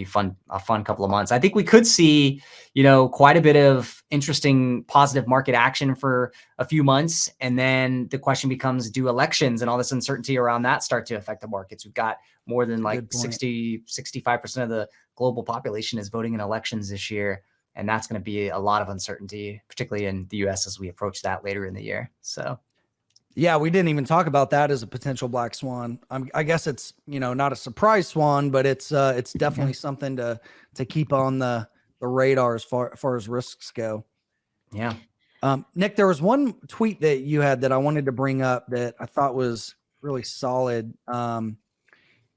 a fun couple of months. I think we could see, quite a bit of interesting positive market action for a few months. And then the question becomes, do elections and all this uncertainty around that start to affect the markets? We've got more than like 65% of the global population is voting in elections this year. And that's going to be a lot of uncertainty, particularly in the US as we approach that later in the year. So yeah, we didn't even talk about that as a potential black swan. I guess it's, not a surprise swan, but it's definitely something to keep on the radar as far as risks go. Yeah. Nick, there was one tweet that you had that I wanted to bring up that I thought was really solid.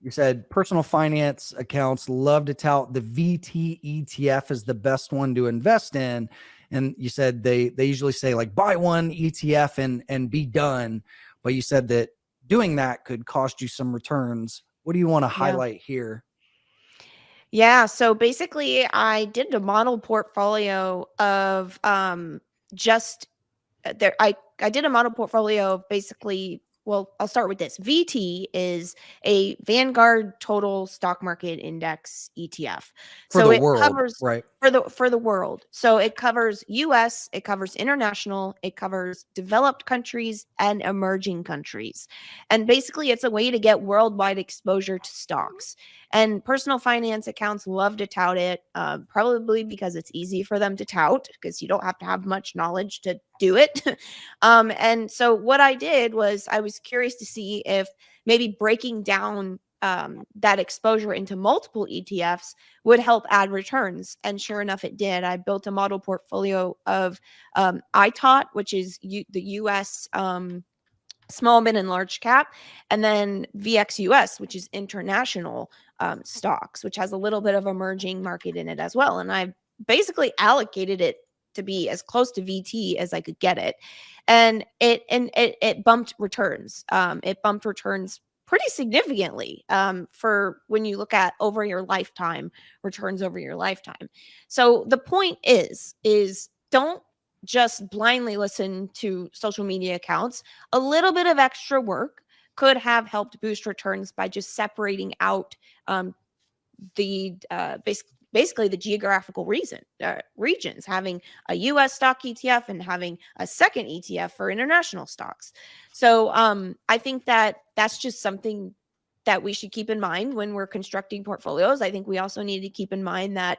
You said personal finance accounts love to tout the VT ETF as the best one to invest in. And you said they usually say, like, buy one ETF and be done. But you said that doing that could cost you some returns. What do you want to highlight here? Yeah. So basically, I did a model portfolio of just there. I did a model portfolio of basically. Well, I'll start with this. VT is a Vanguard Total Stock Market Index ETF. For so the it world, covers right? For the world. So it covers US, it covers international, it covers developed countries and emerging countries. And basically it's a way to get worldwide exposure to stocks. And personal finance accounts love to tout it, probably because it's easy for them to tout, because you don't have to have much knowledge to do it. And so what I did was I was curious to see if maybe breaking down that exposure into multiple ETFs would help add returns. And sure enough, it did. I built a model portfolio of ITOT, which is the US small, mid, and large cap, and then VXUS, which is international stocks, which has a little bit of emerging market in it as well. And I basically allocated it to be as close to VT as I could get it. And it bumped returns. It bumped returns pretty significantly for when you look at over your lifetime, returns over your lifetime. So the point is don't just blindly listen to social media accounts. A little bit of extra work could have helped boost returns by just separating out the basically the geographical regions, having a US stock ETF and having a second ETF for international stocks. So I think that that's just something that we should keep in mind when we're constructing portfolios. I think we also need to keep in mind that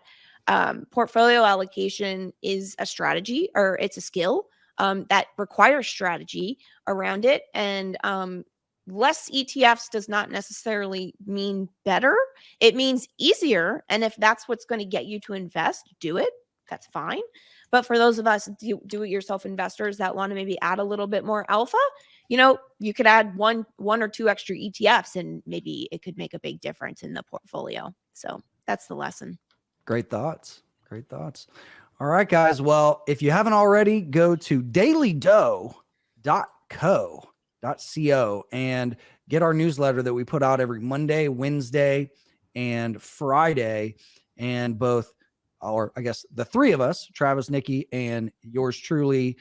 portfolio allocation is a strategy, or it's a skill that requires strategy around it. And less ETFs does not necessarily mean better. It means easier. And if that's what's going to get you to invest, do it. That's fine. But for those of us do-it-yourself investors that want to maybe add a little bit more alpha, you could add one or two extra ETFs and maybe it could make a big difference in the portfolio. So that's the lesson. Great thoughts. Great thoughts. All right, guys. Well, if you haven't already, go to dailydoe.co and get our newsletter that we put out every Monday, Wednesday, and Friday. And both, or I guess the three of us, Travis, Nikki, and yours truly,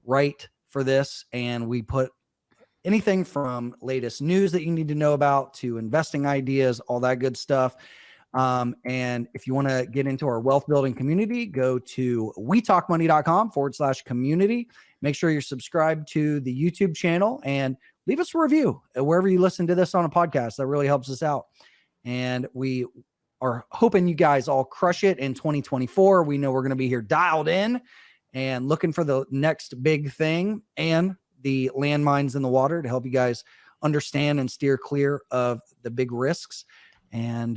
write for this. And we put anything from latest news that you need to know about to investing ideas, all that good stuff. And if you want to get into our wealth building community, go to wetalkmoney.com/community. Make sure you're subscribed to the YouTube channel and leave us a review wherever you listen to this on a podcast. That really helps us out. And we are hoping you guys all crush it in 2024. We know we're going to be here dialed in and looking for the next big thing and the landmines in the water to help you guys understand and steer clear of the big risks. And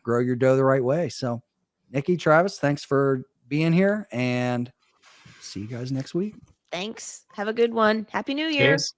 grow your dough the right way. So Nikki, Travis, thanks for being here, and see you guys next week. Thanks. Have a good one. Happy New Year. Cheers.